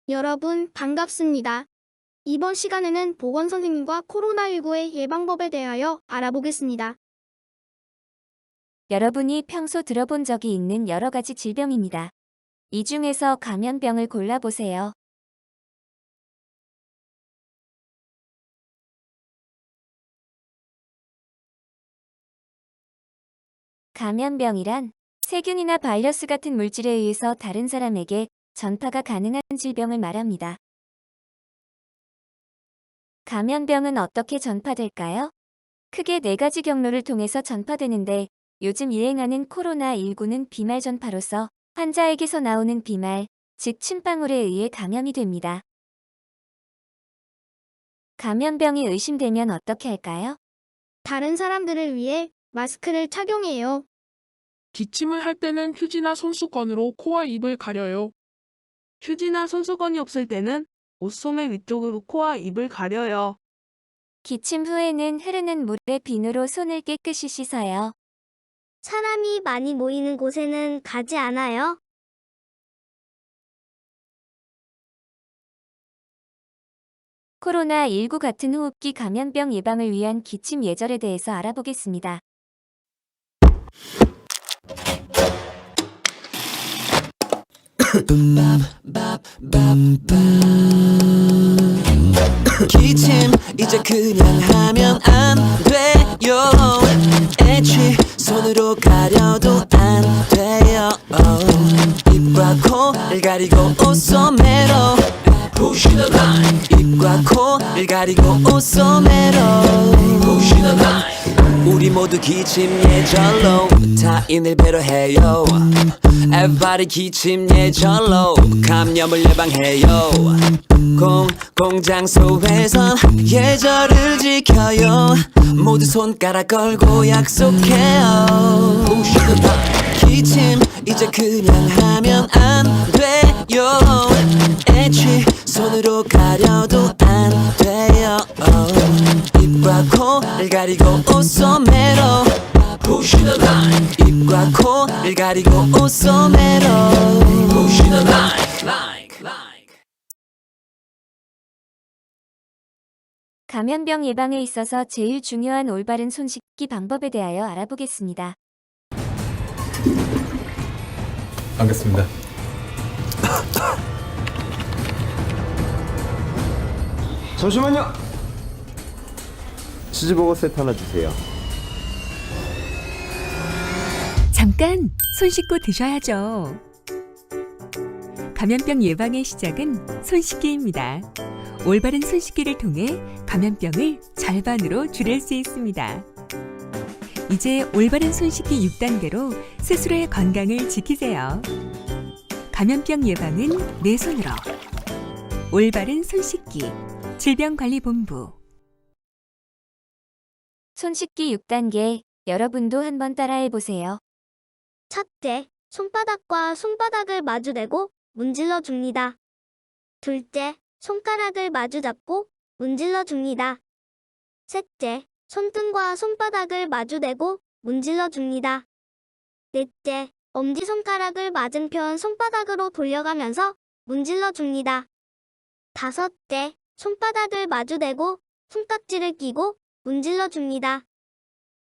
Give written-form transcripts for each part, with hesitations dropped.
여러분, 반갑습니다. 이번 시간에는 보건선생님과 코로나19의 예방법에 대하여 알아보겠습니다. 여러분이 평소 들어본 적이 있는 여러 가지 질병입니다. 이 중에서 감염병을 골라보세요. 감염병이란 세균이나 바이러스 같은 물질에 의해서 다른 사람에게 전파가 가능한 질병을 말합니다. 감염병은 어떻게 전파될까요? 크게 네 가지 경로를 통해서 전파되는데 요즘 유행하는 코로나19는 비말 전파로서 환자에게서 나오는 비말, 즉 침방울에 의해 감염이 됩니다. 감염병이 의심되면 어떻게 할까요? 다른 사람들을 위해 마스크를 착용해요. 기침을 할 때는 휴지나 손수건으로 코와 입을 가려요. 휴지나 손수건이 없을 때는 옷소매 위쪽으로 코와 입을 가려요. 기침 후에는 흐르는 물에 비누로 손을 깨끗이 씻어요. 사람이 많이 모이는 곳에는 가지 않아요. 코로나19 같은 호흡기 감염병 예방을 위한 기침 예절에 대해서 알아보겠습니다. 기침 이제 그냥 하면 안 돼요. 애취 손으로 가려도 안 돼요. 입과 코를 가리고 옷소매로 Push the line. 입과 코를 가리고 옷소매로 Push the line. 우리 모두 기침 예절로 타인을 배려해요. Everybody 기침 예절로 감염을 예방해요. 공장소에선 예절을 지켜요. 모두 손가락 걸고 약속해요. 기침 이제 그냥 하면 안 돼요. 애취 손으로 가려도 안 돼요. 입과 코를 가리고 옷소매로 Push the line. 입과 코를 가리고 옷소매로 Push the line. 감염병 예방에 있어서 제일 중요한 올바른 손 씻기 방법에 대하여 알아보겠습니다. 알겠습니다. 잠시만요. 치즈버거 세트 하나 주세요. 잠깐 손 씻고 드셔야죠. 감염병 예방의 시작은 손 씻기입니다. 올바른 손 씻기를 통해 감염병을 절반으로 줄일 수 있습니다. 이제 올바른 손 씻기 6단계로 스스로의 건강을 지키세요. 감염병 예방은 내 손으로. 올바른 손 씻기 질병관리본부. 손 씻기 6단계, 여러분도 한번 따라해보세요. 첫째, 손바닥과 손바닥을 마주대고 문질러 줍니다. 둘째, 손가락을 마주 잡고 문질러 줍니다. 셋째, 손등과 손바닥을 마주대고 문질러 줍니다. 넷째, 엄지손가락을 맞은편 손바닥으로 돌려가면서 문질러 줍니다. 다섯째, 손바닥을 마주대고 손깍지를 끼고 문질러 줍니다.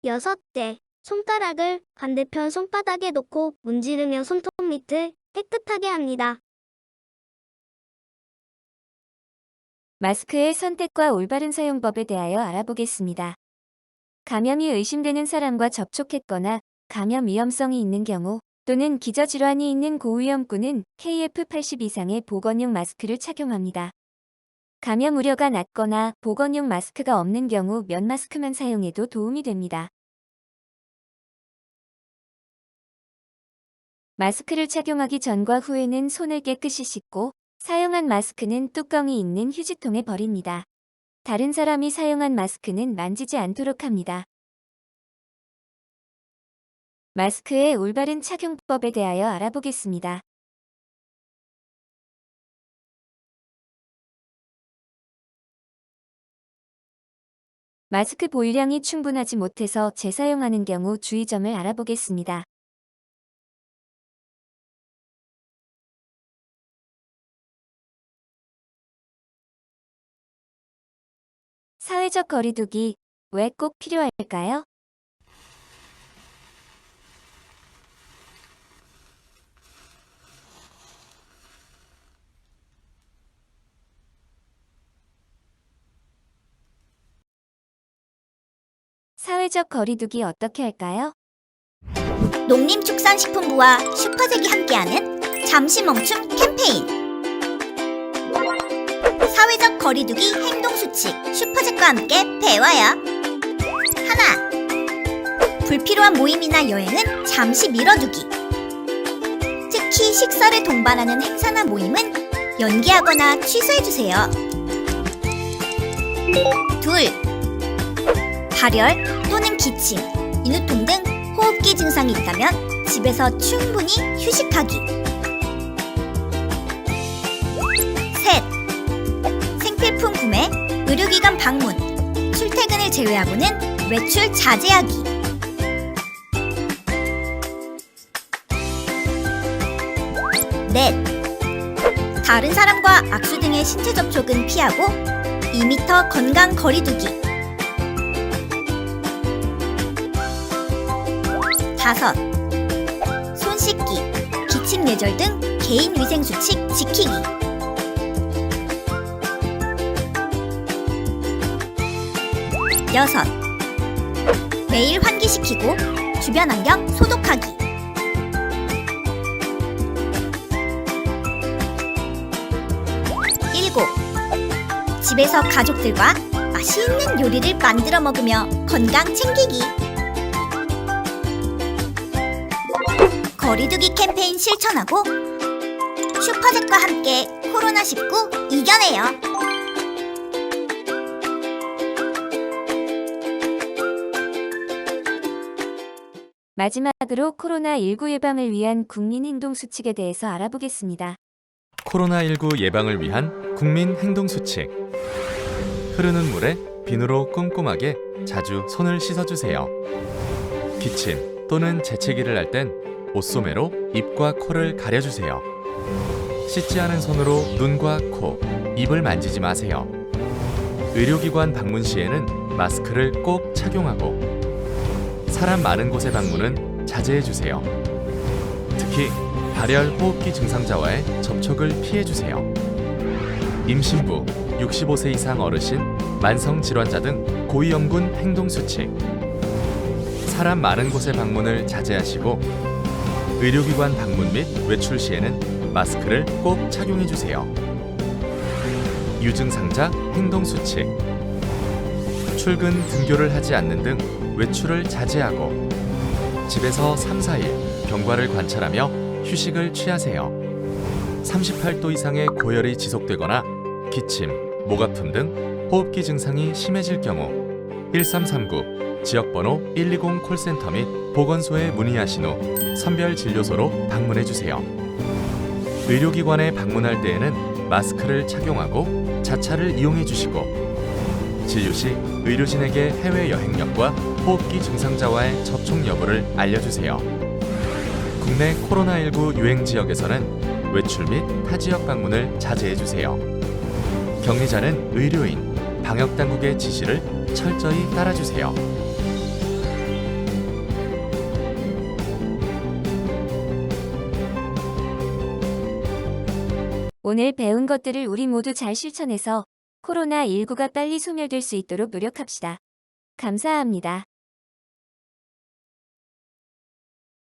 여섯째, 손가락을 반대편 손바닥에 놓고 문지르며 손톱 밑을 깨끗하게 합니다. 마스크의 선택과 올바른 사용법에 대하여 알아보겠습니다. 감염이 의심되는 사람과 접촉했거나 감염 위험성이 있는 경우 또는 기저질환이 있는 고위험군은 KF80 이상의 보건용 마스크를 착용합니다. 감염 우려가 낮거나 보건용 마스크가 없는 경우 면 마스크만 사용해도 도움이 됩니다. 마스크를 착용하기 전과 후에는 손을 깨끗이 씻고 사용한 마스크는 뚜껑이 있는 휴지통에 버립니다. 다른 사람이 사용한 마스크는 만지지 않도록 합니다. 마스크의 올바른 착용법에 대하여 알아보겠습니다. 마스크 보유량이 충분하지 못해서 재사용하는 경우 주의점을 알아보겠습니다. 사회적 거리두기 왜 꼭 필요할까요? 사회적 거리두기 어떻게 할까요? 농림축산식품부와 슈퍼잭이 함께하는 잠시 멈춤 캠페인. 사회적 거리두기 행동수칙 슈퍼잭과 함께 배워요. 하나, 불필요한 모임이나 여행은 잠시 미뤄두기. 특히 식사를 동반하는 행사나 모임은 연기하거나 취소해주세요. 둘, 발열 또는 기침, 인후통 등 호흡기 증상이 있다면 집에서 충분히 휴식하기. 셋, 생필품 구매, 의료기관 방문, 출퇴근을 제외하고는 외출 자제하기. 넷, 다른 사람과 악수 등의 신체 접촉은 피하고 2m 건강 거리두기. 다섯, 손 씻기, 기침 예절 등 개인 위생 수칙 지키기. 여섯, 매일 환기시키고 주변 환경 소독하기. 일곱, 집에서 가족들과 맛있는 요리를 만들어 먹으며 건강 챙기기. 거리두기 캠페인 실천하고 슈퍼잭과 함께 코로나19 이겨내요. 마지막으로 코로나19 예방을 위한 국민 행동 수칙에 대해서 알아보겠습니다. 코로나19 예방을 위한 국민 행동 수칙. 흐르는 물에 비누로 꼼꼼하게 자주 손을 씻어주세요. 기침 또는 재채기를 할 땐 옷소매로 입과 코를 가려주세요. 씻지 않은 손으로 눈과 코, 입을 만지지 마세요. 의료기관 방문 시에는 마스크를 꼭 착용하고 사람 많은 곳의 방문은 자제해주세요. 특히 발열 호흡기 증상자와의 접촉을 피해주세요. 임신부, 65세 이상 어르신, 만성질환자 등 고위험군 행동수칙. 사람 많은 곳의 방문을 자제하시고 의료기관 방문 및 외출 시에는 마스크를 꼭 착용해주세요. 유증상자 행동수칙. 출근, 등교를 하지 않는 등 외출을 자제하고 집에서 3, 4일 경과를 관찰하며 휴식을 취하세요. 38도 이상의 고열이 지속되거나 기침, 목 아픔 등 호흡기 증상이 심해질 경우 1339 지역번호 120 콜센터 및 보건소에 문의하신 후 선별진료소로 방문해주세요. 의료기관에 방문할 때에는 마스크를 착용하고 자차를 이용해주시고 진료 시 의료진에게 해외 여행력과 호흡기 증상자와의 접촉 여부를 알려주세요. 국내 코로나19 유행 지역에서는 외출 및 타 지역 방문을 자제해주세요. 격리자는 의료인, 방역당국의 지시를 철저히 따라주세요. 오늘 배운 것들을 우리 모두 잘 실천해서 코로나19가 빨리 소멸될 수 있도록 노력합시다. 감사합니다.